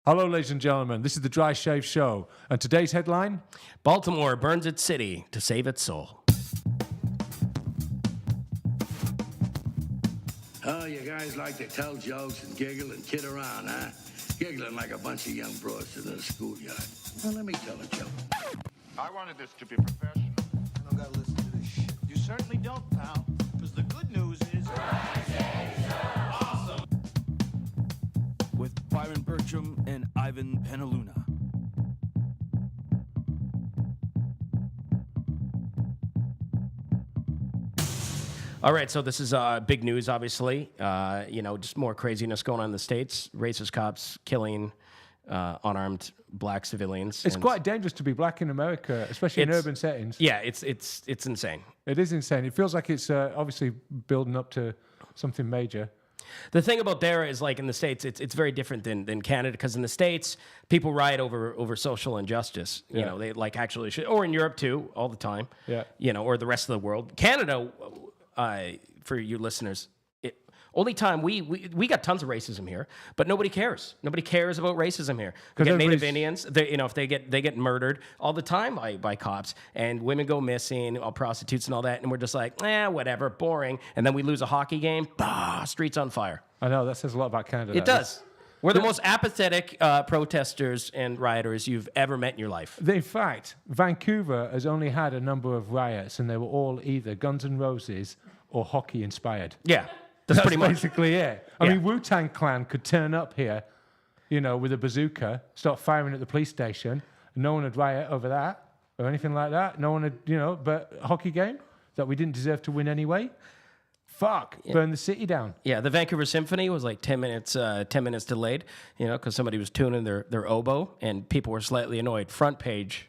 Hello, ladies and gentlemen. This is the Dry Shave Show. And today's headline? Baltimore burns its city to save its soul. Oh, you guys like to tell jokes and giggle and kid around, huh? Giggling like a bunch of young broads in a schoolyard. Well, let me tell a joke. I wanted this to be professional. I don't gotta listen to this shit. You certainly don't, pal. Because the good news is... Awesome! With Byron, Bertram, and Ivan Penaluna. All right, so this is big news, obviously. Just more craziness going on in the States. Racist cops killing unarmed black civilians. It's quite dangerous to be black in America, especially in urban settings. Yeah, it's insane. It is insane. It feels like it's obviously building up to something major. The thing about there is, like in the States, it's very different than Canada, because in the States, people riot over social injustice. You know, they like actually should, or in Europe too, all the time. Yeah. Or the rest of the world. Canada, for you listeners, only time we got tons of racism here, but nobody cares. Nobody cares about racism here. We get Native Indians, if they get murdered all the time by cops, and women go missing, all prostitutes and all that, and we're just like, whatever, boring. And then we lose a hockey game, streets on fire. I know, that says a lot about Canada. It does. We're the most apathetic protesters and rioters you've ever met in your life. In fact, Vancouver has only had a number of riots, and they were all either Guns N' Roses or hockey inspired. Yeah. That's pretty much basically it. I mean, Wu-Tang Clan could turn up here, with a bazooka, start firing at the police station, and no one would riot over that or anything like that. No one would, but a hockey game that we didn't deserve to win anyway. Fuck, burn the city down. Yeah, the Vancouver Symphony was like 10 minutes delayed, because somebody was tuning their oboe, and people were slightly annoyed. Front page.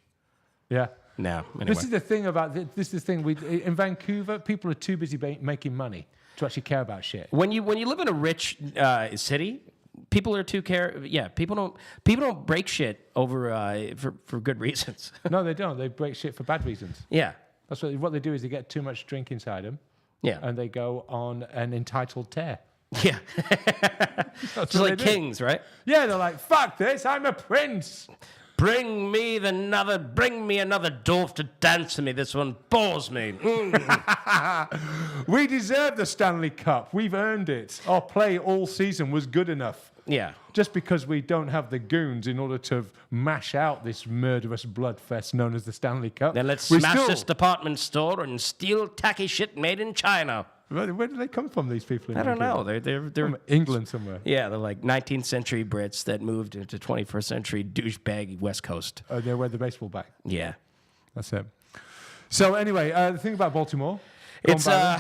Yeah. No, anyway. This is the thing about this. Is the thing in Vancouver, people are too busy making money to actually care about shit. When you live in a rich city, people are too care. Yeah, people don't break shit over for good reasons. No, they don't. They break shit for bad reasons. Yeah, that's what they do. Is they get too much drink inside them. Yeah, and they go on an entitled tear. Yeah, just like kings, right? Yeah, they're like, fuck this. I'm a prince. Bring me another dwarf to dance to me. This one bores me. We deserve the Stanley Cup. We've earned it. Our play all season was good enough. Yeah. Just because we don't have the goons in order to mash out this murderous bloodfest known as the Stanley Cup. Then let's smash this department store and steal tacky shit made in China. Where do they come from, these people? I don't know. They're from England somewhere. Yeah, they're like 19th century Brits that moved into 21st century douchebag West Coast. Oh, they wear the baseball bat. Yeah, that's it. So anyway, the thing about Baltimore. It's a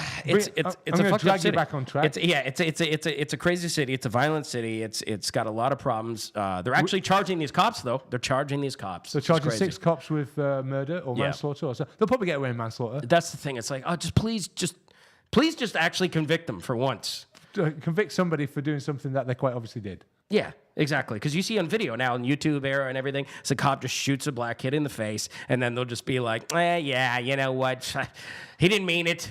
drag you back on track. It's a crazy city. It's a violent city. It's got a lot of problems. They're actually charging these cops though. They're charging these cops. They're charging 6 cops with murder or manslaughter. Or so. They'll probably get away with manslaughter. That's the thing. It's like, please just actually convict them for once. Convict somebody for doing something that they quite obviously did. Yeah, exactly. Because you see on video now, in YouTube era and everything, the cop just shoots a black kid in the face, and then they'll just be like, yeah, you know what? He didn't mean it.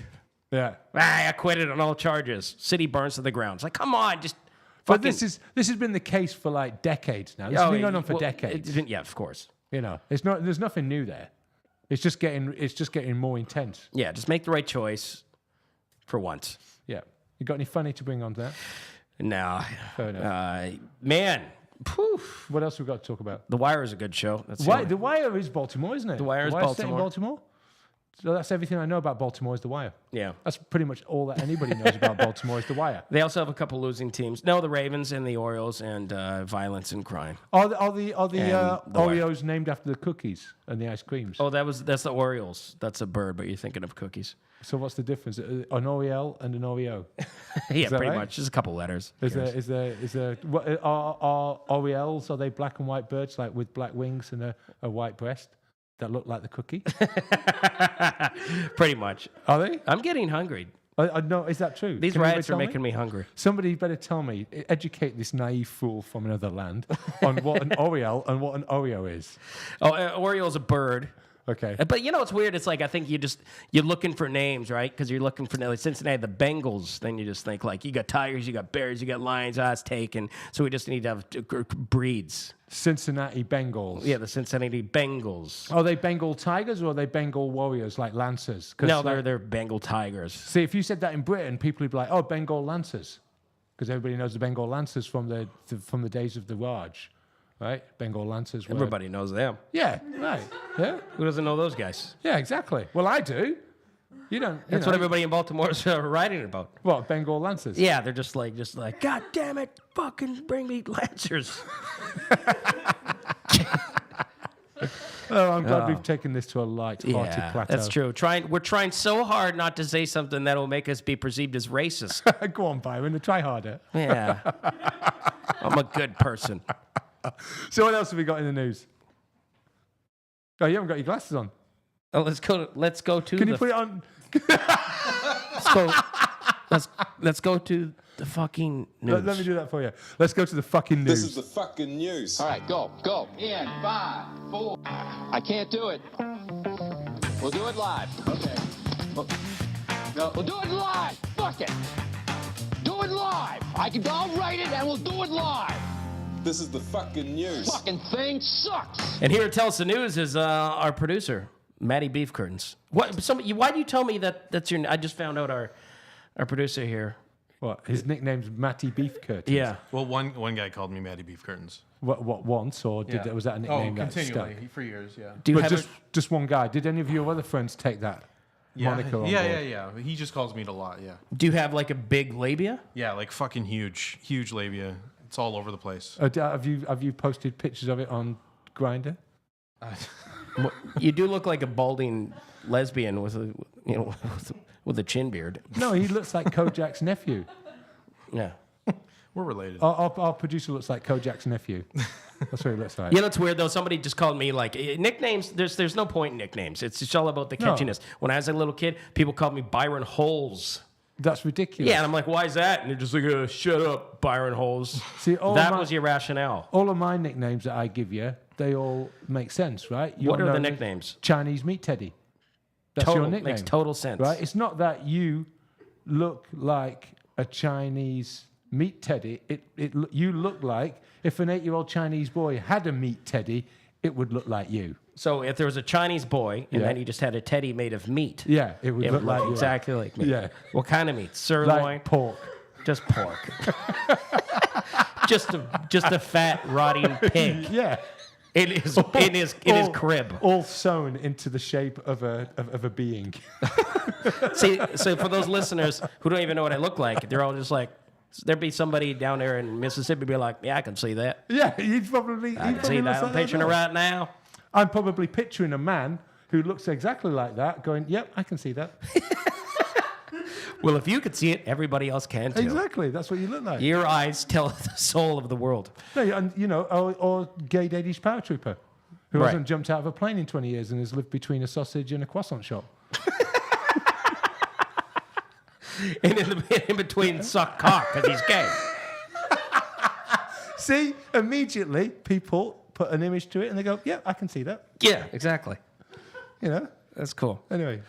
Yeah. I acquitted on all charges. City burns to the ground. It's like, come on, just But this has been the case for like decades now. This has been going on for decades. Yeah, of course. There's nothing new there. It's just getting more intense. Yeah, just make the right choice for once. Yeah. You got any funny to bring on to that? No. Fair enough. Man. Poof. What else we got to talk about? The Wire is a good show. The Wire is Baltimore, isn't it? The Wire is Baltimore. So that's everything I know about Baltimore is The Wire. Yeah. That's pretty much all that anybody knows about Baltimore is The Wire. They also have a couple losing teams. No, the Ravens and the Orioles, and violence and crime. Are the Oreos named after the cookies and the ice creams? Oh, that's the Orioles. That's a bird, but you're thinking of cookies. So what's the difference? An Oriole and an Oreo? Yeah, pretty much. Just a couple letters. Is there what are Orioles? Are they black and white birds, like with black wings and a white breast? That look like the cookie? Pretty much. Are they? I'm getting hungry. No, is that true? These riots are making me hungry. Somebody better tell me, educate this naive fool from another land on what an Oriole and what an Oreo is. Oh, Oreo is a bird. Okay. But you know what's weird? It's like I think you're looking for names, right? Because you're looking for like Cincinnati, the Bengals. Then you just think like you got tigers, you got bears, you got lions. It's taken. So we just need to have breeds. Cincinnati Bengals. Yeah, the Cincinnati Bengals. Are they Bengal Tigers or are they Bengal Warriors like Lancers? No, they're Bengal Tigers. See, if you said that in Britain, people would be like, "Oh, Bengal Lancers," because everybody knows the Bengal Lancers from the days of the Raj, right? Bengal Lancers. Everybody knows them. Yeah, right. Yeah, Who doesn't know those guys? yeah, exactly. Well, I do. You don't. That's what everybody in Baltimore is writing about. What, Bengal Lancers? Yeah, they're just like, God damn it, fucking bring me Lancers. Oh, I'm glad we've taken this to a light-hearted Yeah, plateau. that's true. We're trying so hard not to say something that will make us be perceived as racist. Go on, Byron. Try harder. Yeah, I'm a good person. So what else have we got in the news? Oh, you haven't got your glasses on. Oh, let's go to. Can you put it on? Let's go to the fucking news. Let me do that for you. Let's go to the fucking news. This is the fucking news. All right, go. In 5, 4. I can't do it. We'll do it live. Okay. No, we'll do it live. Fuck it. Do it live. I'll write it and we'll do it live. This is the fucking news. Fucking thing sucks. And here to tell us the news is our producer, Matty Beef Curtains. Why do you tell me that's your? I just found out our producer here. What? His nickname's Matty Beef Curtains. Yeah. Well, one guy called me Matty Beef Curtains. What once or was that a nickname that continually stuck? for years, yeah. Do you But have just one guy. Did any of your other friends take that moniker on board? Yeah. He just calls me it a lot, yeah. do you have like a big labia? Yeah, like fucking huge labia. It's all over the place. Have you posted pictures of it on Grindr? You do look like a balding lesbian with a chin beard. No, he looks like Kojak's nephew. Yeah. We're related. Our producer looks like Kojak's nephew. That's what he looks like. You know, it's weird though. Somebody just called me like nicknames. There's no point in nicknames. It's just all about the catchiness. When I was a little kid, people called me Byron Holes. That's ridiculous. Yeah, and I'm like, why is that? And they're just like, shut up, Byron Holes. See, that was your rationale. All of my nicknames that I give you, they all make sense, right? What are the known as nicknames? Chinese Meat Teddy. That's your nickname. Makes total sense. Right? It's not that you look like a Chinese meat teddy. You look like if an 8-year-old Chinese boy had a meat teddy, it would look like you. So if there was a Chinese boy and then he just had a teddy made of meat, Yeah, it would look like you. exactly like me. Yeah. What kind of meat? Sirloin? Like pork. Just pork. just a fat rotting pig. Yeah. In his crib. All sewn into the shape of a being. See, so for those listeners who don't even know what I look like, they're all just like, there'd be somebody down there in Mississippi be like, yeah, I can see that. Yeah, you'd probably. I can see that. I'm picturing it right now. I'm probably picturing a man who looks exactly like that, going, "Yep, I can see that." Well, if you could see it, everybody else can too. Exactly, that's what you look like. Your eyes tell the soul of the world. No, and or gay Danish paratrooper who Right. hasn't jumped out of a plane in 20 years and has lived between a sausage and a croissant shop. And in between, suck cock because he's gay. See, immediately people put an image to it and they go, "Yeah, I can see that." Yeah, exactly. You know. That's cool. Anyway,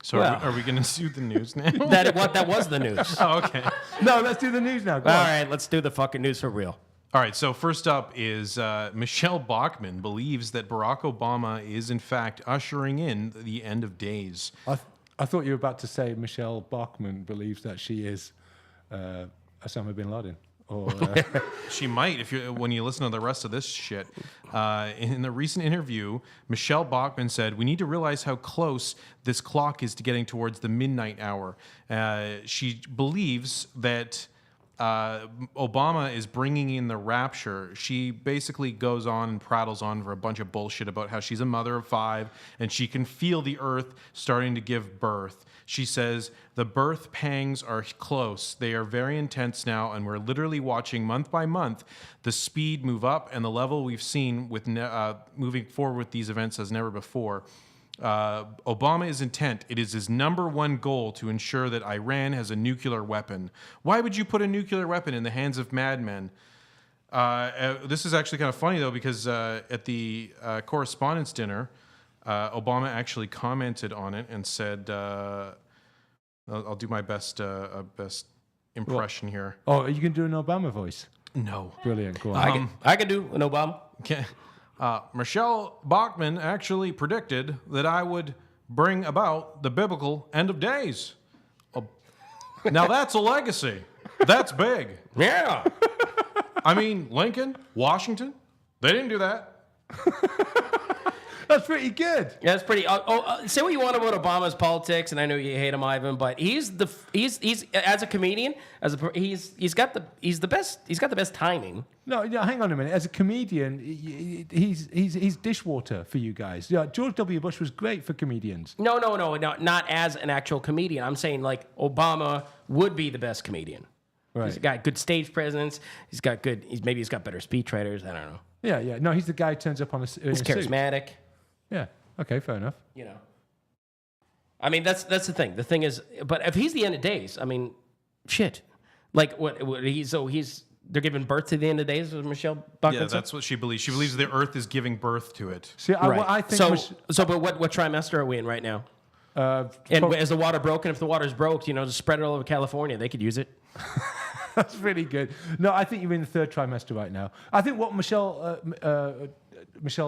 So Well. are we going to do the news now? That was the news. Oh, okay. no, let's do the news now. Go All on. right, let's do the fucking news for real. All right, so first up is Michelle Bachmann believes that Barack Obama is in fact ushering in the end of days. I thought you were about to say Michelle Bachmann believes that she is Osama bin Laden. Or, She might when you listen to the rest of this shit. In the recent interview, Michelle Bachmann said, "We need to realize how close this clock is to getting towards the midnight hour." She believes that Obama is bringing in the rapture. She basically goes on and prattles on for a bunch of bullshit about how she's a mother of 5 and she can feel the earth starting to give birth. She says, "The birth pangs are close. They are very intense now, and we're literally watching month by month the speed move up and the level we've seen with moving forward with these events as never before. Obama is intent. It is his number one goal to ensure that Iran has a nuclear weapon." Why would you put a nuclear weapon in the hands of madmen? This is actually kind of funny, though, because at the correspondence dinner, Obama actually commented on it and said, I'll do my best impression here. Oh, you can do an Obama voice. No. Brilliant. Go on. I can do an Obama. Okay. Michelle Bachmann actually predicted that I would bring about the biblical end of days. Now that's a legacy. That's big. Yeah. I mean, Lincoln, Washington, they didn't do that. That's pretty good. Yeah, that's pretty. Say what you want about Obama's politics, and I know you hate him, Ivan, but he's as a comedian, he's got the best timing. No, hang on a minute. As a comedian, he's dishwater for you guys. Yeah, George W. Bush was great for comedians. No, not as an actual comedian. I'm saying like Obama would be the best comedian. Right. He's got good stage presence. He's got better speech writers. I don't know. Yeah. No, he's the guy who turns up on He's a suit. charismatic. Yeah. Okay, fair enough. You know. I mean, that's the thing. The thing is, but if he's the end of days, I mean, shit. Like what they're giving birth to the end of days with Michelle Bachmann. Yeah, that's what she believes. She believes the Earth is giving birth to it. See, I think but what trimester are we in right now? And is the water broken? If the water's broke, just spread it all over California. They could use it. That's really good. No, I think you're in the third trimester right now. I think what Michelle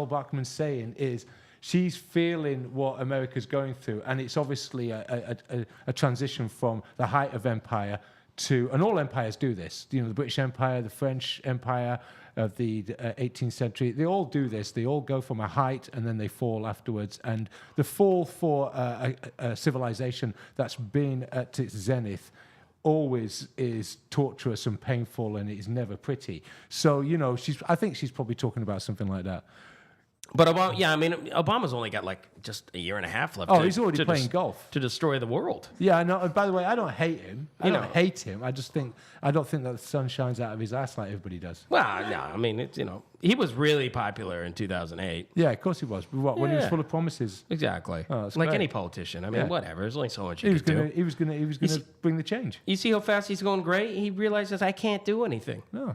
Bachmann's saying is she's feeling what America's going through, and it's obviously a transition from the height of empire to, and all empires do this. The British Empire, the French Empire of the 18th century, they all do this. They all go from a height and then they fall afterwards. And the fall for a civilization that's been at its zenith always is torturous and painful, and it is never pretty. So, I think she's probably talking about something like that. But Obama's only got like just a year and a half left. Oh, he's already playing golf to destroy the world. Yeah, I know. And by the way, I don't hate him. I don't hate him. I don't think that the sun shines out of his ass like everybody does. Well, no, I mean, he was really popular in 2008. Yeah, of course he was. When he was full of promises. Exactly. Oh, that's like great. Any politician. I mean, whatever. There's only so much he could do. do. He was gonna bring the change. You see how fast he's going? Great. He realizes I can't do anything. No,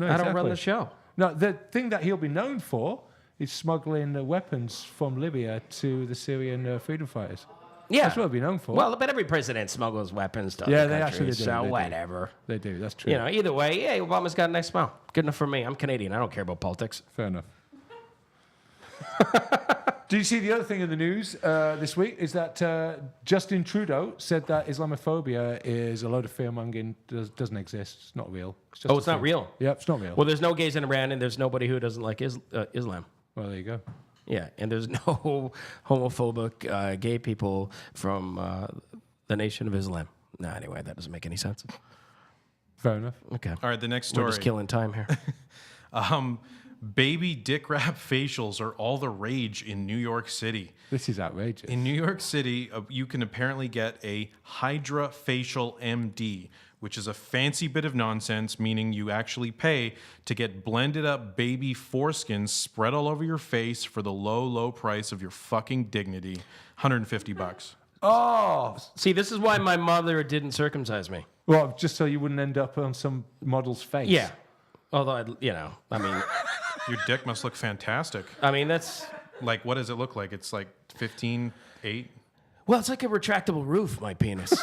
I don't run the show. No, the thing that he'll be known for is smuggling weapons from Libya to the Syrian freedom fighters. Yeah. That's what he'll be known for. Well, but every president smuggles weapons to other countries, do. So whatever. They do. That's true. Either way, yeah, Obama's got a nice smile. Good enough for me. I'm Canadian. I don't care about politics. Fair enough. Did you see the other thing in the news this week? Is that Justin Trudeau said that Islamophobia is a load of fear-mongering, doesn't exist. It's not real. It's not real? Yeah, it's not real. Well, there's no gays in Iran, and there's nobody who doesn't like Islam. Well, there you go. Yeah, and there's no homophobic gay people from the Nation of Islam. No, anyway, that doesn't make any sense. Fair enough. Okay. All right, the next story. We're just killing time here. Baby dick wrap facials are all the rage in New York City. This is outrageous. In New York City, you can apparently get a Hydra Facial MD, which is a fancy bit of nonsense, meaning you actually pay to get blended up baby foreskins spread all over your face for the low, low price of your fucking dignity. $150. Oh! See, this is why my mother didn't circumcise me. Well, just so you wouldn't end up on some model's face. Yeah. Although, I mean... Your dick must look fantastic. I mean, that's... Like, what does it look like? It's like 15.8? Well, it's like a retractable roof, my penis.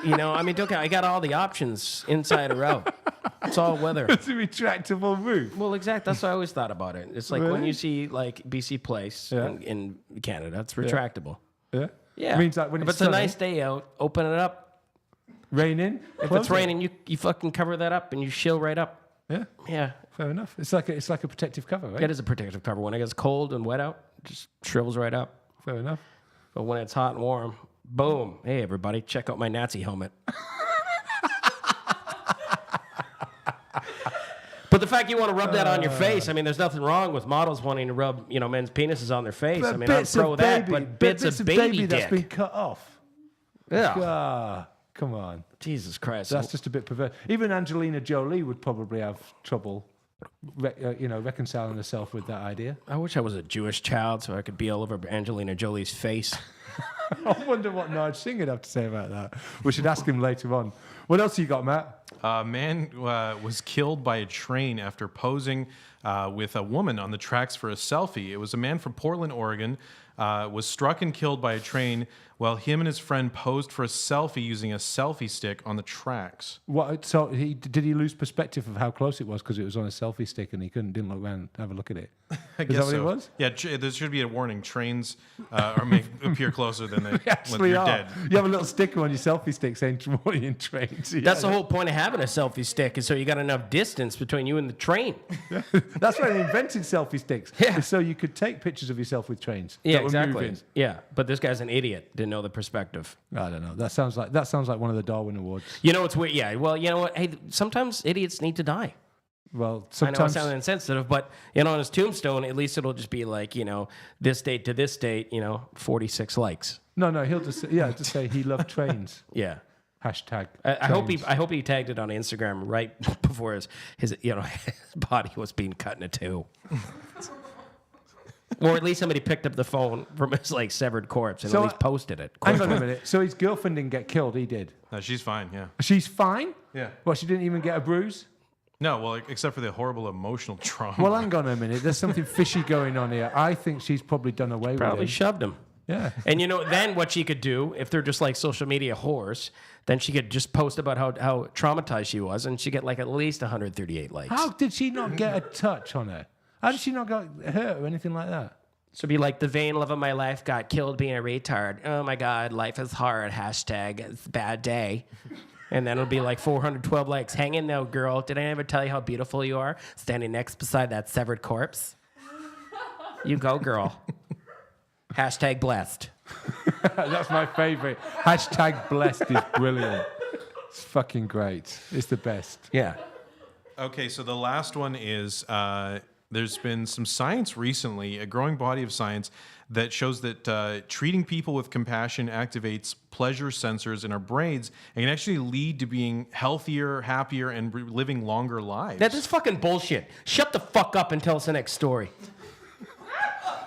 I got all the options inside or out. It's all weather. It's a retractable roof. Well, exactly. That's what I always thought about it. It's like Really? when you see like BC Place in Canada, it's retractable. Yeah? Yeah. It means that when if it's a nice day out, open it up. Raining? If it's raining, you fucking cover that up and you chill right up. Yeah. Yeah. Fair enough. It's like a protective cover, right? It is a protective cover. When it gets cold and wet out, it just shrivels right up. Fair enough. But when it's hot and warm, boom. Hey, everybody, check out my Nazi helmet. But the fact you want to rub that on your face, I mean, there's nothing wrong with models wanting to rub, men's penises on their face. I mean, I'm pro that, but bits of baby dick. That's been cut off. Yeah. Ah, come on. Jesus Christ. That's just a bit perverse. Even Angelina Jolie would probably have trouble, reconciling herself with that idea. I wish I was a Jewish child so I could be all over Angelina Jolie's face. I wonder what Nige Singh would have to say about that. We should ask him later on. What else you got, Matt? A man was killed by a train after posing with a woman on the tracks for a selfie. It was a man from Portland, Oregon, was struck and killed by a train while him and his friend posed for a selfie using a selfie stick on the tracks. What? So did he lose perspective of how close it was because it was on a selfie stick and he didn't look around and have a look at it? I Is guess that what so. it was? Yeah, there should be a warning. Trains are appear closer than they when Actually, you're are. dead. You have a little sticker on your selfie stick saying "Warning in trains." That's the whole point of having a selfie stick, is so you got enough distance between you and the train. That's why they invented selfie sticks. Yeah. So you could take pictures of yourself with trains. Yeah, that were exactly. moving. Yeah, but this guy's an idiot. Didn't know the perspective. I don't know. That sounds like one of the Darwin Awards. You know, it's weird. Yeah, well, you know what? Hey, sometimes idiots need to die. Well, I know it sometimes sounds insensitive, but, you know, on his tombstone, at least it'll just be like, you know, this date to this date, 46 likes. no, he'll just say he loved trains. Yeah. Hashtag. I hope trains. he tagged it on Instagram right before his his body was being cut in two. Or at least somebody picked up the phone from his severed corpse and So, at least posted it. Hang on a minute. So his girlfriend didn't get killed. He did. No, she's fine. Yeah. She's fine. Yeah. Well, she didn't even get a bruise. No, well, except for the horrible emotional trauma. Well, hang on a minute. There's something fishy going on here. I think she's probably done away Probably with him. shoved him. Yeah. And then what she could do, if they're just like social media whores, then she could just post about how traumatized she was, and she get at least 138 likes. How did she not get a touch on her? How did she not get hurt or anything like that? So be like, the vain love of my life got killed being a retard. Oh my God, life is hard. Hashtag it's a bad day. And then it'll be 412 likes. Hang in there, girl. Did I ever tell you how beautiful you are? Standing next beside that severed corpse. You go, girl. Hashtag blessed. That's my favorite. Hashtag blessed is brilliant. It's fucking great. It's the best. Yeah. Okay, so the last one is there's been some science recently, a growing body of science that shows that treating people with compassion activates pleasure sensors in our brains and can actually lead to being healthier, happier, and living longer lives. That is fucking bullshit. Shut the fuck up and tell us the next story.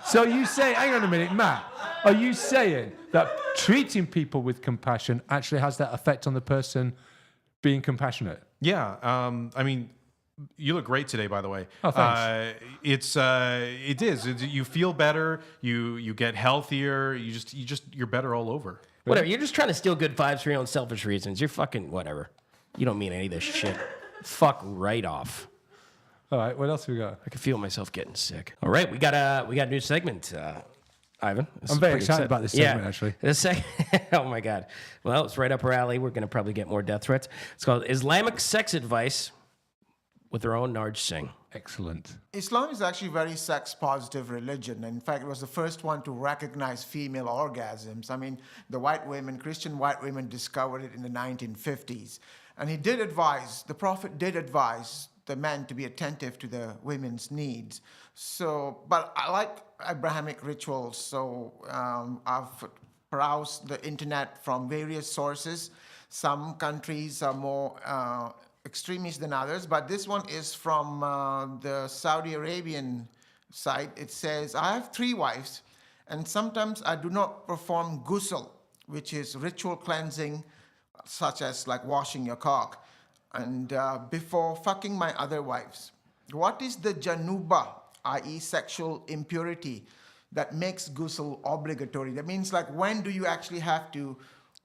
So you say, hang on a minute, Matt, are you saying that treating people with compassion actually has that effect on the person being compassionate? Yeah, I mean, you look great today, by the way. Oh, thanks. It is. You feel better. You get healthier. You're better all over. Whatever. You're just trying to steal good vibes for your own selfish reasons. You're fucking whatever. You don't mean any of this shit. Fuck right off. All right, what else have we got? I can feel myself getting sick. All right, we got a new segment, Ivan. This I'm is very pretty excited about this segment, actually. This oh my God. Well, it's right up our alley. We're going to probably get more death threats. It's called Islamic Sex Advice with their own Nige Singh. Excellent. Islam is actually a very sex-positive religion. In fact, it was the first one to recognize female orgasms. I mean, Christian white women discovered it in the 1950s. And the Prophet did advise the men to be attentive to the women's needs. So, but I like Abrahamic rituals, so I've browsed the internet from various sources. Some countries are more extremist than others, but this one is from the Saudi Arabian side. It says, I have 3 wives, and sometimes I do not perform ghusl, which is ritual cleansing, such as washing your cock, and before fucking my other wives. What is the januba, i.e. sexual impurity, that makes ghusl obligatory? That means when do you actually have to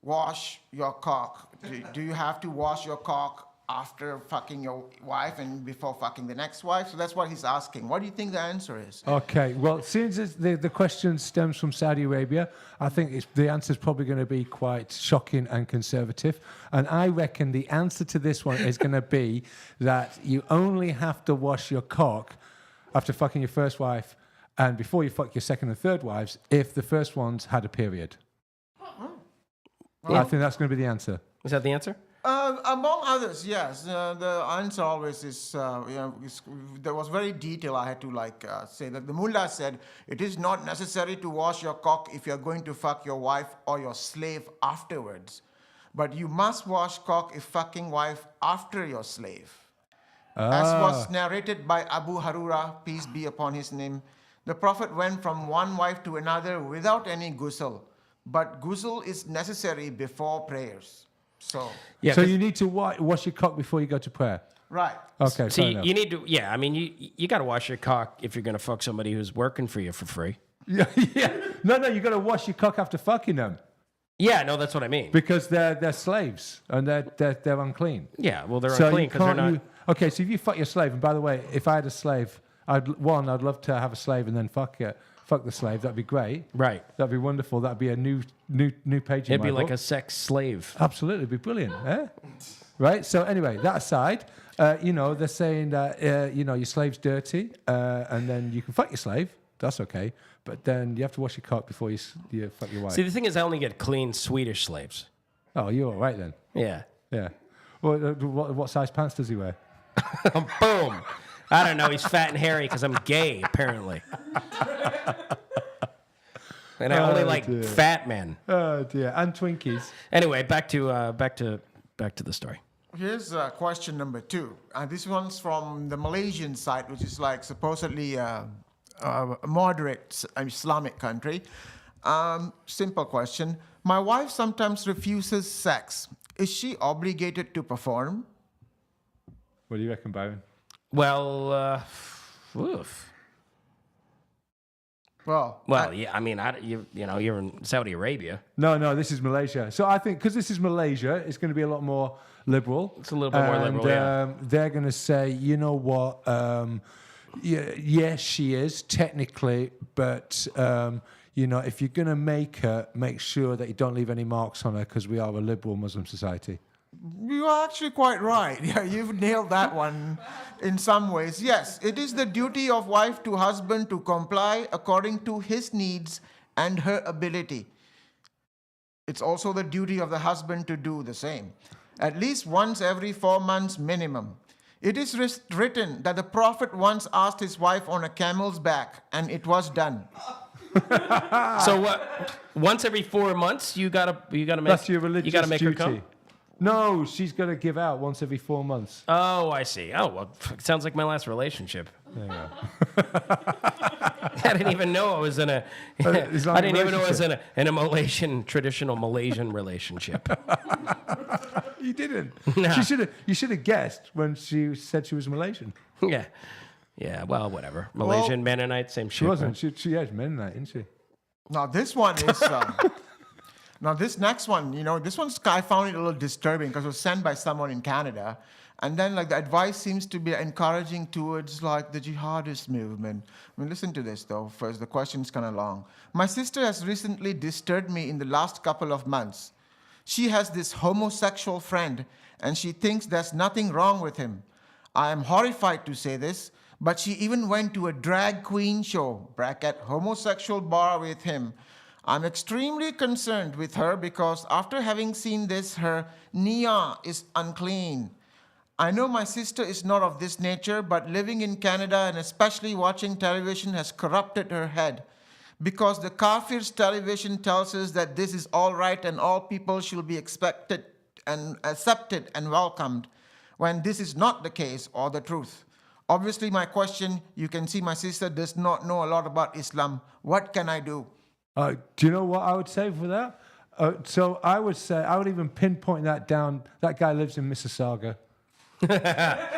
wash your cock? Do you have to wash your cock after fucking your wife and before fucking the next wife? So that's what he's asking. What do you think the answer is? Okay, well, since the question stems from Saudi Arabia, I think the answer is probably going to be quite shocking and conservative. And I reckon the answer to this one is going to be that you only have to wash your cock after fucking your first wife and before you fuck your second and third wives if the first one's had a period. I think that's going to be the answer. Is that the answer? Among others, yes. The answer always is, there was very detailed. I had to say that the mullah said, it is not necessary to wash your cock if you're going to fuck your wife or your slave afterwards. But you must wash cock if fucking wife after your slave. As was narrated by Abu Harura, peace be upon his name, the Prophet went from one wife to another without any ghusl. but ghusl is necessary before prayers. So, Yeah. So 'cause- you need to wash your cock before you go to prayer. right. Okay. so fair you, enough. you need to. Yeah. I mean, you got to wash your cock if you're gonna fuck somebody who's working for you for free. Yeah, yeah. No, you got to wash your cock after fucking them Yeah. No, that's what I mean. because they're slaves and they're unclean. Yeah. Well, they're So unclean you because they're can't. not. Okay, so if you fuck your slave, and by the way, if I had a slave, I'd love to have a slave and then fuck the slave. That'd be great. Right. That'd be wonderful. That'd be a new page in It'd my be like book. a sex slave. Absolutely, it'd be brilliant. Eh? Right. So anyway, that aside, they're saying that your slave's dirty, and then you can fuck your slave. That's okay, but then you have to wash your cock before you fuck your wife. See, the thing is, I only get clean Swedish slaves. Oh, you're all right then. Yeah. Yeah. Well, what size pants does he wear? Boom. I don't know. He's fat and hairy because I'm gay, apparently. And I only like dear. fat men. Oh dear, and Twinkies. Anyway, back to the story. Here's question number 2. This one's from the Malaysian side, which is like supposedly a moderate Islamic country. Simple question. My wife sometimes refuses sex. Is she obligated to perform? What do you reckon, Byron? Well, oof. Well, Yeah. I mean, you're in Saudi Arabia. No, this is Malaysia. So I think because this is Malaysia, it's going to be a lot more liberal. It's a little bit more liberal, yeah. They're going to say, you know what? Yes, she is technically, but if you're going to make her, make sure that you don't leave any marks on her because we are a liberal Muslim society. you are actually quite right. Yeah, you've nailed that one in some ways. Yes, it is the duty of wife to husband to comply according to his needs and her ability. It's also the duty of the husband to do the same, at least once every 4 months minimum. It is written that the prophet once asked his wife on a camel's back, and it was done. So what? Once every 4 months, you gotta make. That's your religious You gotta make duty. her come. No, she's got to give out once every 4 months. Oh, I see. Oh, well, it sounds like my last relationship. I didn't even know I was in a. I didn't even know I was in a Malaysian traditional Malaysian relationship. You didn't. No. You should have guessed when she said she was Malaysian. Yeah. Yeah. Well, whatever. Malaysian Mennonite, same shit. She wasn't. She had Mennonite, didn't she? Now this one is. Now this next one, this one's I found it a little disturbing because it was sent by someone in Canada, and then like the advice seems to be encouraging towards like the jihadist movement. I mean, listen to this though. First, the question's kind of long. My sister has recently disturbed me in the last couple of months. She has this homosexual friend, and she thinks there's nothing wrong with him. I am horrified to say this, but she even went to a drag queen show, bracket homosexual bar with him. I'm extremely concerned with her because after having seen this, her niya is unclean. I know my sister is not of this nature, but living in Canada and especially watching television has corrupted her head. Because the Kafir's television tells us that this is all right and all people should be expected and accepted and welcomed, when this is not the case or the truth. Obviously, my question, you can see my sister does not know a lot about Islam. What can I do? Do you know what I would say for that? So I would say, I would even pinpoint that down. That guy lives in Mississauga. That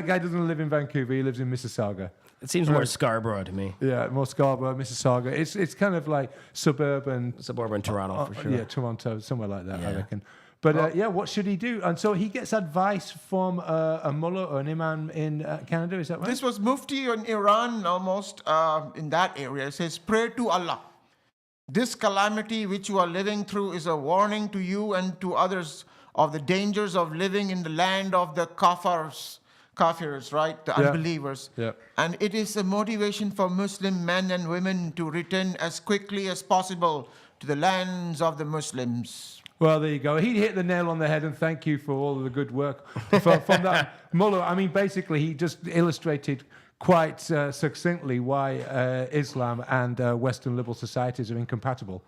guy doesn't live in Vancouver. He lives in Mississauga. It seems more Scarborough to me. Yeah, more Scarborough, Mississauga. It's kind of like suburban Toronto for sure. Yeah, Toronto, somewhere like that, I reckon. But what should he do? And so he gets advice from a mullah or an imam in Canada, is that right? This was Mufti in Iran, almost in that area. It says, pray to Allah. This calamity which you are living through is a warning to you and to others of the dangers of living in the land of the kafirs, right? The unbelievers. Yeah. And it is a motivation for Muslim men and women to return as quickly as possible to the lands of the Muslims. Well, there you go. He hit the nail on the head, and thank you for all of the good work from that mullah. I mean, basically, he just illustrated quite succinctly why Islam and Western liberal societies are incompatible.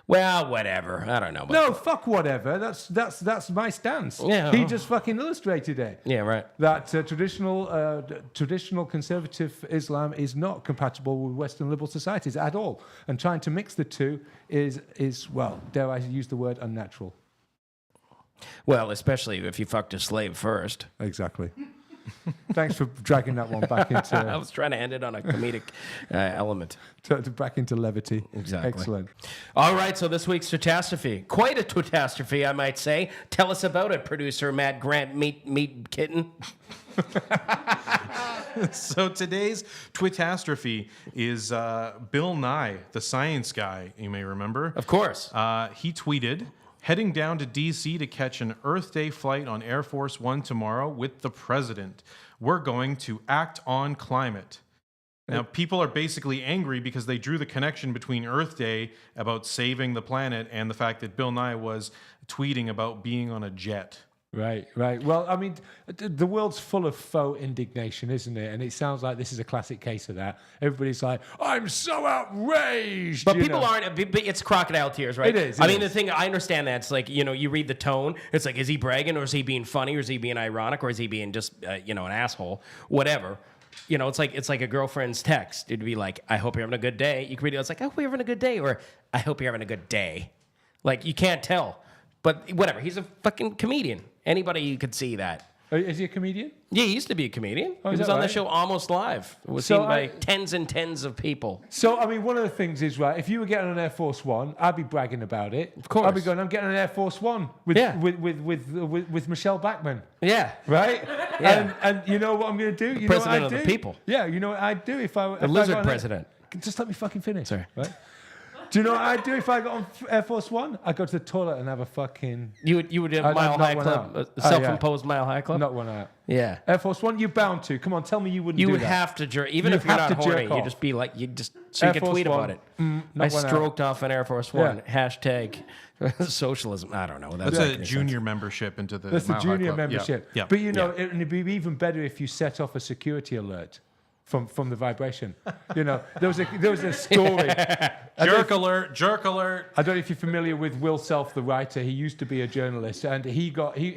Well, whatever. I don't know. But No, fuck whatever. That's my stance. Yeah. He just fucking illustrated it. Yeah, right. That traditional conservative Islam is not compatible with Western liberal societies at all, and trying to mix the two is well, dare I use the word, unnatural. Well, especially if you fucked a slave first. Exactly. Thanks for dragging that one back I into was trying to end it on a comedic element. back into levity. Exactly. Excellent. All right, so this week's catastrophe. Quite a catastrophe, I might say. Tell us about it, producer Matt Grant, meat kitten. So today's twitastrophe is Bill Nye, the science guy, you may remember. Of course. He tweeted, heading down to D.C. to catch an Earth Day flight on Air Force One tomorrow with the president. We're going to act on climate. Now, people are basically angry because they drew the connection between Earth Day about saving the planet and the fact that Bill Nye was tweeting about being on a jet. Right. Well, I mean, the world's full of faux indignation, isn't it? And it sounds like this is a classic case of that. Everybody's like, I'm so outraged. But people aren't, it's crocodile tears, right? It is. I mean, the thing, I understand that. It's like, you read the tone. It's like, is he bragging or is he being funny or is he being ironic or is he being just, an asshole? Whatever. It's like a girlfriend's text. It'd be like, I hope you're having a good day. You could read it, it's like, I hope you're having a good day, or I hope you're having a good day. Like, you can't tell. But whatever, he's a fucking comedian. Anybody could see that. Is he a comedian? Yeah, he used to be a comedian. Oh, he is was that on the right? show Almost Live. It was So seen by tens and tens of people. So, I mean, one of the things is, right, if you were getting on Air Force One, I'd be bragging about it. Of course. I'd be going, I'm getting on Air Force One with Michelle Bachmann. Yeah. Right? Yeah. And you know what I'm going to do? You President know what of I'd the do? people. Yeah, you know what I'd do if I... The lizard president. Just let me fucking finish. Sorry. Right? Do you know what I'd do if I got on Air Force One? I'd go to the toilet and have a fucking... You would have I'd Mile knock High one Club, out. a self-imposed Mile High Club? Knock one out. Yeah. Air Force One, you're bound to. Come on, tell me you wouldn't You do would that. have to jerk, even You'd if you're have not to jerk horny, you off. just be like, so Air you can Force tweet One. about it. knock I one out. stroked off an Air Force One. Yeah. Hashtag socialism. I don't know. That's doesn't a make any junior sense. membership into the That's the Mile High junior Club. Yeah. membership. Yeah. But, you know, Yeah. it'd be even better if you set off a security alert from the vibration. You know, there was a story. Jerk alert, jerk alert. I don't know if you're familiar with Will Self, the writer. He used to be a journalist, and he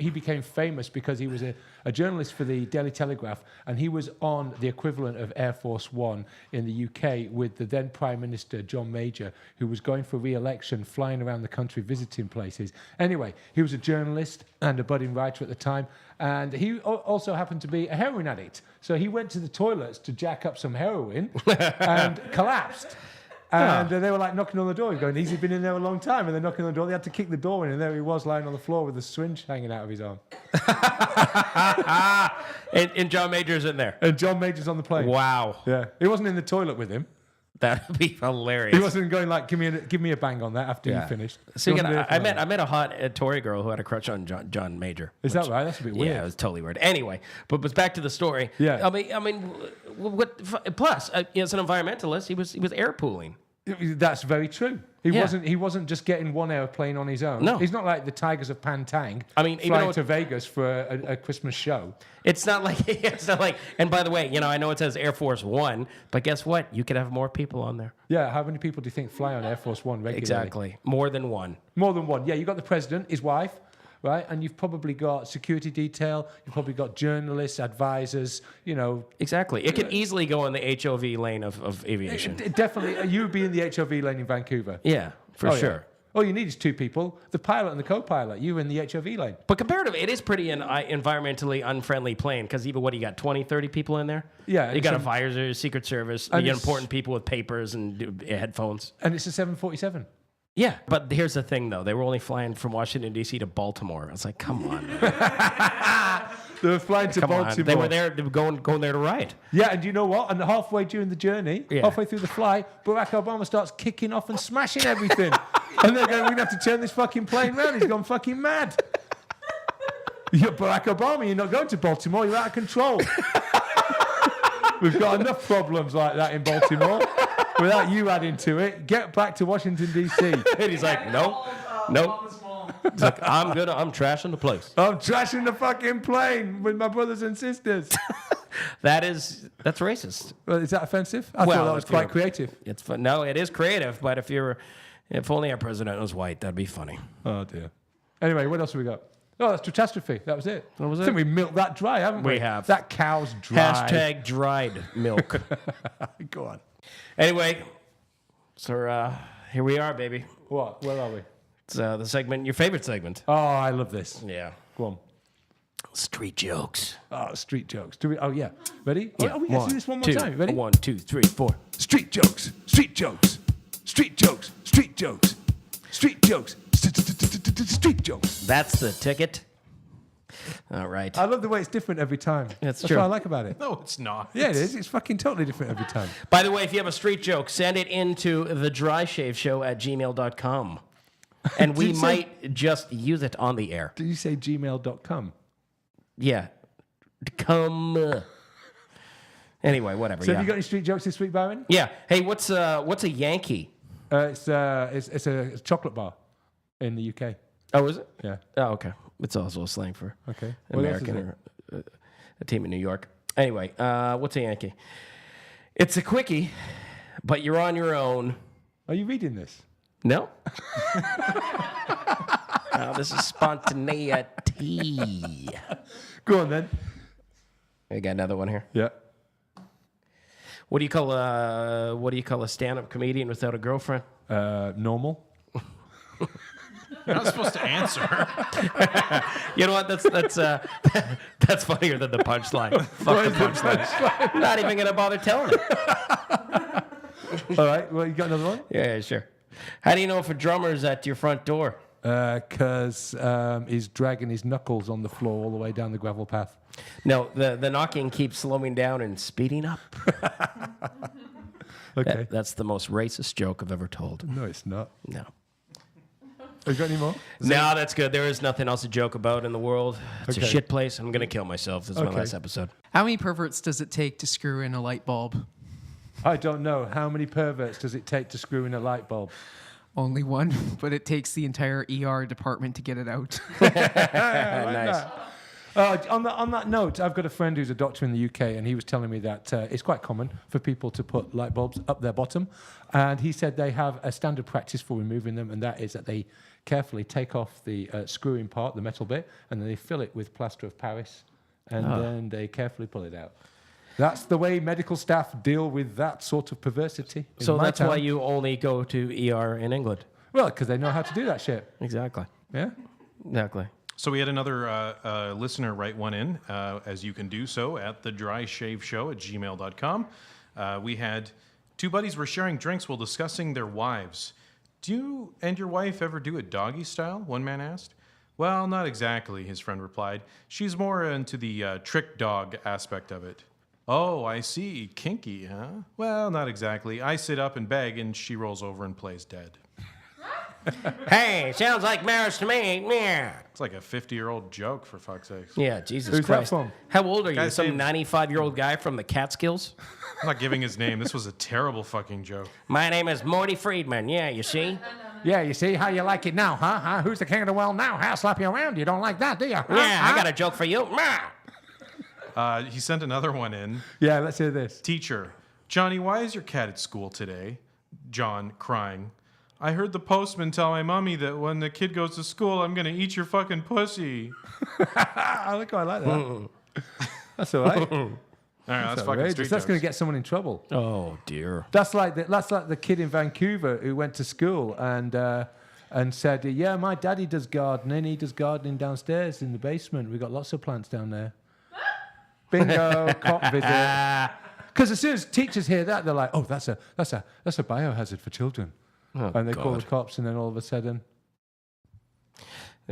became famous because he was a journalist for the Daily Telegraph, and he was on the equivalent of Air Force One in the UK with the then Prime Minister, John Major, who was going for re-election, flying around the country, visiting places. Anyway, he was a journalist and a budding writer at the time, and he also happened to be a heroin addict. So he went to the toilets to jack up some heroin and collapsed. And they were like knocking on the door, going, he's been in there a long time. And they're knocking on the door. They had to kick the door in, and there he was lying on the floor with a syringe hanging out of his arm. And John Major's in there. And John Major's on the plane. Wow. Yeah. He wasn't in the toilet with him. That'd be hilarious. He wasn't going like, give me a bang on that after you finished. So He wasn't there for I that. met a hot Tory girl who had a crush on John Major. Is that right? That's a bit weird. Yeah, it was totally weird. Anyway, but back to the story. Yeah. I mean, what? Plus, as an environmentalist, he was air pooling. That's very true. He Yeah. wasn't just getting one airplane on his own. No. He's not like the Tigers of Pantang. I mean, even flying though to Vegas for a Christmas show. It's not like And by the way, I know it says Air Force One, but guess what? You could have more people on there. Yeah, how many people do you think fly on Air Force One regularly? Exactly, more than one. More than one. Yeah, you've got the president, his wife, right? And you've probably got security detail. You've probably got journalists, advisors, Exactly. It could easily go in the HOV lane of aviation. Definitely, you would be in the HOV lane in Vancouver. Yeah, for Oh, sure. Yeah. All you need is two people, the pilot and the co-pilot. You in the HOV lane. But comparatively, it is pretty an environmentally unfriendly plane because even what, you got 20, 30 people in there? Yeah, You got it's advisors, Secret Service, you and got it's- important people with papers and headphones. And it's a 747. Yeah, but here's the thing, though. They were only flying from Washington, D.C. to Baltimore. I was like, come on. They were flying to Come on. Baltimore. They were there, they were going there to ride. Yeah, and you know what? And halfway during the journey, Yeah. halfway through the flight, Barack Obama starts kicking off and smashing everything. And they're going, we're going to have to turn this fucking plane round. He's gone fucking mad. You're Barack Obama, you're not going to Baltimore. You're out of control. We've got enough problems like that in Baltimore without you adding to it. Get back to Washington, D.C. And he's like, nope. He's like, I'm good. I'm trashing the place. I'm trashing the fucking plane with my brothers and sisters. That's racist. Well, is that offensive? I thought that was if quite you're- creative. It's fun. No, it is creative, but if you're If only our president was white, that'd be funny. Oh, dear. Anyway, what else have we got? Oh, that's catastrophe. That was it. That was I it? think we milked that dry, haven't we? We have. That cow's dry. Hashtag dried milk. Go on. Anyway, so here we are, baby. What? Where are we? It's the segment, your favorite segment. Oh, I love this. Yeah. Go on. Street jokes. Oh, street jokes. Do we? Oh, yeah. Ready? Yeah. Oh, we got to do this one more two. time. Ready? 1, 2, 3, 4. Street jokes. Street jokes. Street jokes. Street jokes. Street jokes. Street jokes. That's the ticket. All right. I love the way it's different every time. That's That's true. what I like about it. No, it's not. Yeah, it is. It's fucking totally different every time. By the way, if you have a street joke, send it into thedryshaveshow@gmail.com. And we Did you say- might just use it on the air. Did you say gmail.com? Yeah. Come. Anyway, whatever. So yeah. have you got any street jokes this week, Byron? Yeah. Hey, what's a Yankee? It's a chocolate bar in the UK. Oh, is it? Yeah. Oh, okay. It's also a slang for Okay. What else is American or a team in New York. Anyway, what's a Yankee? It's a quickie, but you're on your own. Are you reading this? No? Oh, this is spontaneity. Go on then. I got another one here. Yeah. What do you call a stand-up comedian without a girlfriend? Normal. You're not supposed to answer. You know what? That's funnier than the punchline. Fuck the punchline. Not even gonna bother telling it. All right. Well, you got another one? Yeah, sure. How do you know if a drummer's at your front door? Because he's dragging his knuckles on the floor all the way down the gravel path. No, the knocking keeps slowing down and speeding up. Okay. That's the most racist joke I've ever told. No, it's not. No. Have you got any more? No, that's good. There is nothing else to joke about in the world. It's a Okay. shit place. I'm going to kill myself. This is my Okay. last episode. How many perverts does it take to screw in a light bulb? I don't know. How many perverts does it take to screw in a light bulb? Only one, but it takes the entire ER department to get it out. Nice. On that note, I've got a friend who's a doctor in the UK, and he was telling me that it's quite common for people to put light bulbs up their bottom. And he said they have a standard practice for removing them, and that is that they carefully take off the screwing part, the metal bit, and then they fill it with plaster of Paris, and then they carefully pull it out. That's the way medical staff deal with that sort of perversity. in So my that's town. why you only go to ER in England. Well, because they know how to do that shit. Exactly. Yeah? Exactly. So we had another listener write one in, as you can do so at thedryshaveshow@gmail.com. We had two buddies were sharing drinks while discussing their wives. Do you and your wife ever do it doggy style? One man asked. Well, not exactly, his friend replied. She's more into the trick dog aspect of it. Oh, I see. Kinky, huh? Well, not exactly. I sit up and beg, and she rolls over and plays dead. Hey, sounds like marriage to me. Yeah. It's like a 50-year-old joke, for fuck's sake. Yeah, Jesus Who's that Christ. from? How old are you? Guy's Some name- 95-year-old guy from the Catskills? I'm not giving his name. This was a terrible fucking joke. My name is Morty Friedman. Yeah, you see? Yeah, you see how you like it now, huh? Who's the king of the world now? How slap you around? You don't like that, do you? Huh? Yeah, I got a joke for you. He sent another one in. Yeah, let's hear this. Teacher, Johnny, why is your cat at school today? John, crying. I heard the postman tell my mommy that when the kid goes to school, I'm going to eat your fucking pussy. I like that. That's all right. All right, that's fucking outrageous. street That's going to jokes. get someone in trouble. Oh, dear. That's like the kid in Vancouver who went to school and said, "Yeah, my daddy does gardening. He does gardening downstairs in the basement. We got lots of plants down there." Bingo, cop visit. Because as soon as teachers hear that, they're like, "Oh, that's a biohazard for children," and they call the cops. And then all of a sudden,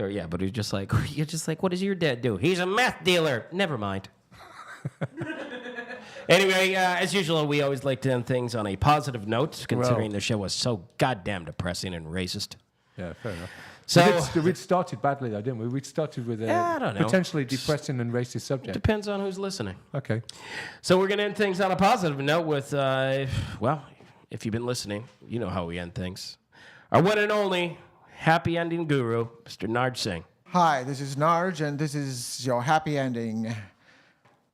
Yeah, but you're just like, what does your dad do? He's a meth dealer. Never mind. Anyway, as usual, we always like to end things on a positive note, considering the show was so goddamn depressing and racist. yeah, fair enough. So We'd started badly though, didn't we? We'd started with I don't know. potentially depressing and racist subject. depends on who's listening. Okay. So we're going to end things on a positive note with, well, if you've been listening, you know how we end things. Our one and only happy ending guru, Mr. Narj Singh. Hi, this is Narj, and this is your happy ending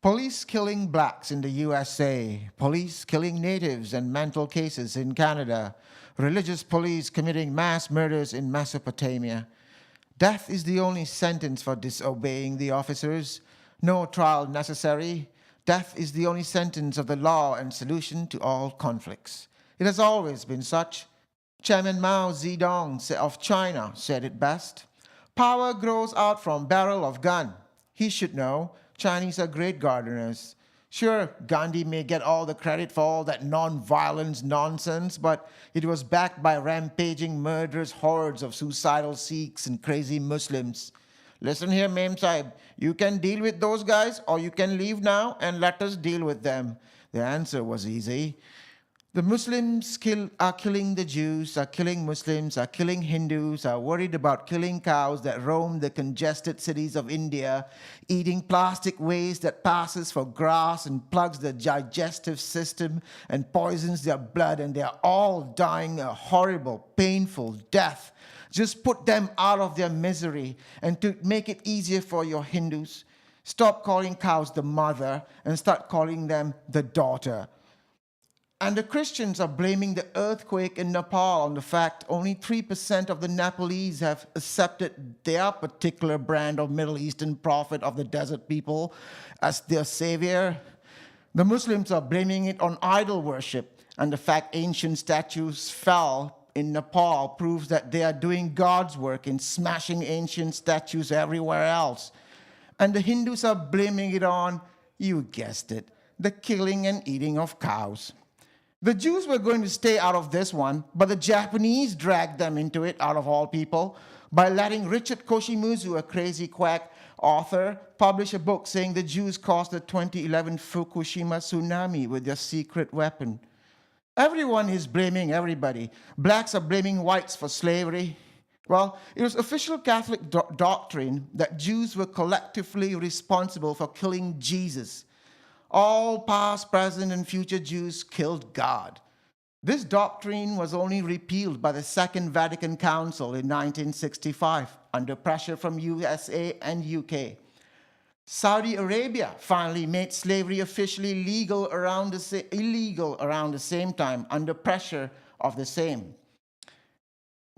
Police killing blacks in the USA, police killing natives and mental cases in Canada, religious police committing mass murders in Mesopotamia. Death is the only sentence for disobeying the officers. No trial necessary. Death is the only sentence of the law and solution to all conflicts. It has always been such. Chairman Mao Zedong of China said it best. Power grows out from barrel of gun. He should know. Chinese are great gardeners. Sure, Gandhi may get all the credit for all that non-violence nonsense, but it was backed by rampaging, murderous hordes of suicidal Sikhs and crazy Muslims. Listen here, Mem Sahib, you can deal with those guys or you can leave now and let us deal with them. The answer was easy. The Muslims are killing the Jews, are killing Muslims, are killing Hindus, are worried about killing cows that roam the congested cities of India, eating plastic waste that passes for grass and plugs the digestive system and poisons their blood, and they're all dying a horrible, painful death. Just put them out of their misery, and to make it easier for your Hindus, stop calling cows the mother and start calling them the daughter. And the Christians are blaming the earthquake in Nepal on the fact only 3% of the Nepalese have accepted their particular brand of Middle Eastern prophet of the desert people as their savior. The Muslims are blaming it on idol worship, and the fact ancient statues fell in Nepal proves that they are doing God's work in smashing ancient statues everywhere else. And the Hindus are blaming it on, you guessed it, the killing and eating of cows. The Jews were going to stay out of this one, but the Japanese dragged them into it, out of all people, by letting Richard Koshimuzu, a crazy quack author, publish a book saying the Jews caused the 2011 Fukushima tsunami with their secret weapon. Everyone is blaming everybody. Blacks are blaming whites for slavery. Well, it was official Catholic doctrine that Jews were collectively responsible for killing Jesus. All past, present, and future Jews killed God. This doctrine was only repealed by the Second Vatican Council in 1965 under pressure from USA and UK. Saudi Arabia finally made slavery officially illegal around the same time under pressure of the same.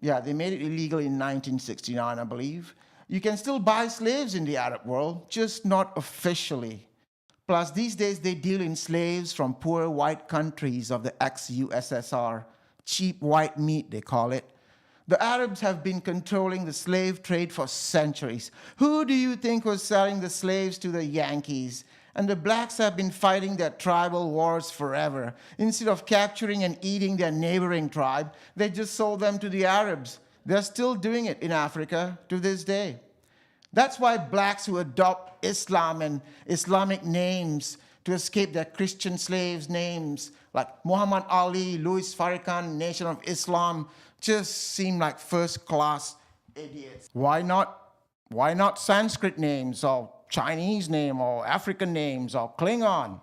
Yeah, they made it illegal in 1969, I believe. You can still buy slaves in the Arab world, just not officially. Plus, these days they deal in slaves from poor white countries of the ex-USSR. Cheap white meat, they call it. The Arabs have been controlling the slave trade for centuries. Who do you think was selling the slaves to the Yankees? And the blacks have been fighting their tribal wars forever. Instead of capturing and eating their neighboring tribe, they just sold them to the Arabs. They're still doing it in Africa to this day. That's why blacks who adopt Islam and Islamic names to escape their Christian slaves' names, like Muhammad Ali, Louis Farrakhan, Nation of Islam, just seem like first-class idiots. Why not Sanskrit names or Chinese name or African names or Klingon?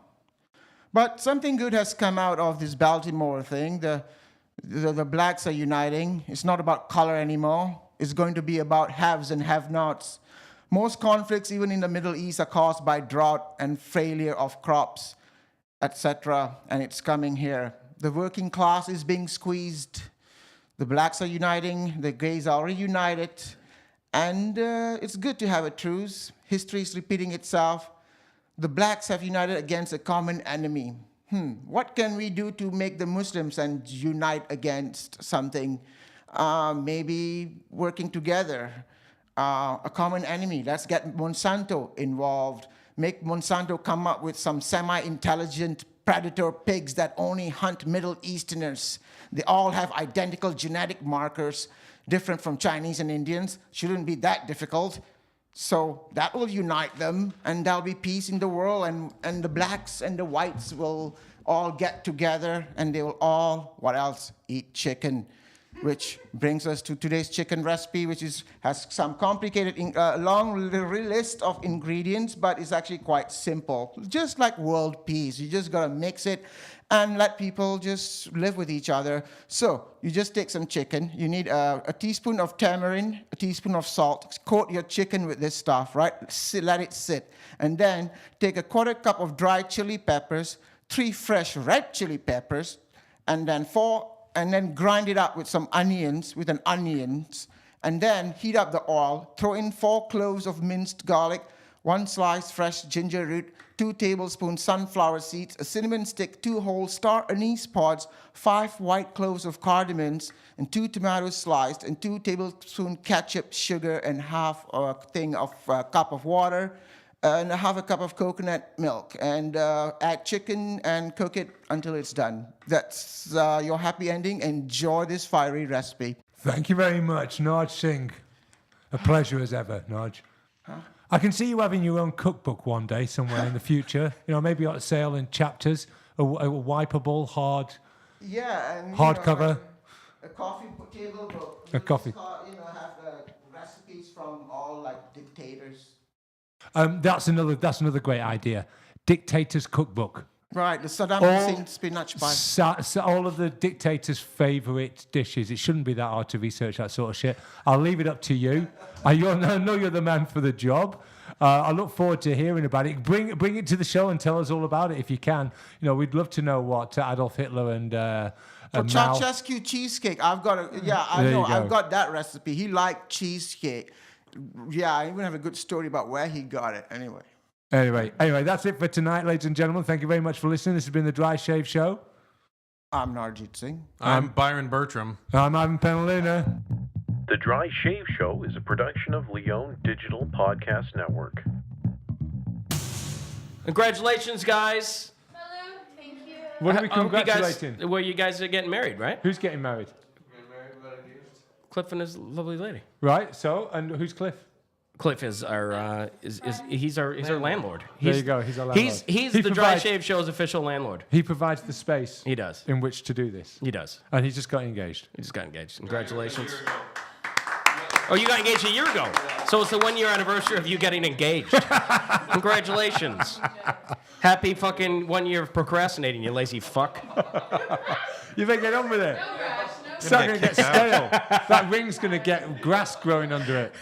But something good has come out of this Baltimore thing. The blacks are uniting. It's not about color anymore. It's going to be about haves and have-nots. Most conflicts, even in the Middle East, are caused by drought and failure of crops, etc., and it's coming here. The working class is being squeezed. The blacks are uniting. The gays are already united. And it's good to have a truce. History is repeating itself. The blacks have united against a common enemy. What can we do to make the Muslims and unite against something? Maybe working together. A common enemy. Let's get Monsanto involved. Make Monsanto come up with some semi-intelligent predator pigs that only hunt Middle Easterners. They all have identical genetic markers, different from Chinese and Indians. Shouldn't be that difficult. So that will unite them, and there'll be peace in the world, and the blacks and the whites will all get together, and they will all, what else? Eat chicken. which brings us to today's chicken recipe, which has some complicated, long list of ingredients, but it's actually quite simple. Just like world peace. You just got to mix it and let people just live with each other. So you just take some chicken. You need a teaspoon of tamarind, a teaspoon of salt. Coat your chicken with this stuff, right? Let it sit. And then take a 1/4 cup of dry chili peppers, 3 fresh red chili peppers, and then grind it up with some onions, and then heat up the oil. Throw in 4 cloves of minced garlic, 1 slice fresh ginger root, 2 tablespoons sunflower seeds, a cinnamon stick, 2 whole star anise pods, 5 white cloves of cardamoms, and 2 tomatoes sliced, and 2 tablespoons ketchup, sugar, and half a cup of water, and half a cup of coconut milk. And add chicken and cook it until it's done. That's your happy ending. Enjoy this fiery recipe. Thank you very much, Naj Singh. A pleasure as ever, Naj. I can see you having your own cookbook one day somewhere in the future. Maybe on sale in chapters, a wipeable, hardcover. A coffee table book. A coffee. Have recipes from all like dictators. That's another great idea. Dictator's cookbook. Right, the Saddam Hussein spinach pie. So all of the dictators' favourite dishes. It shouldn't be that hard to research that sort of shit. I'll leave it up to you. I know you're the man for the job. I look forward to hearing about it. Bring it to the show and tell us all about it if you can. We'd love to know what Adolf Hitler and For Mao. Ceausescu cheesecake, I've got that recipe. He liked cheesecake. Yeah, I even have a good story about where he got it. Anyway, that's it for tonight, ladies and gentlemen. Thank you very much for listening. This has been the Dry Shave Show. I'm Narjit Singh. I'm Byron Bertram. I'm Ivan Penaluna. The Dry Shave Show is a production of Leone Digital Podcast Network. Congratulations, guys. Hello, thank you. What are we congratulating? You guys are getting married, right? Who's getting married? Cliff and his lovely lady. Right. So, and who's Cliff? Cliff is our he's our landlord. There you go. He's our landlord. He's the Dry Shave Show's official landlord. He provides the space. He does. In which to do this. He does. And he's just got engaged. Congratulations. Oh, you got engaged a year ago. So it's the 1-year anniversary of you getting engaged. Congratulations. Happy fucking 1 year of procrastinating, you lazy fuck. You better get on with it. It's not going to get stale. That ring's going to get grass growing under it.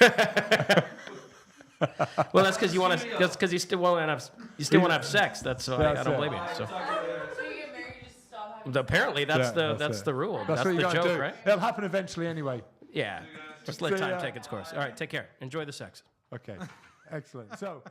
Well, that's because you want to. That's because you still want to have. You still want to have sex. That's why I don't blame you. So. So you get married, you just stop having Apparently, that's the rule. That's what you the gotta joke, do. right? It'll happen eventually anyway. Yeah. Just let time take its course. All right. Take care. Enjoy the sex. Okay. Excellent. So.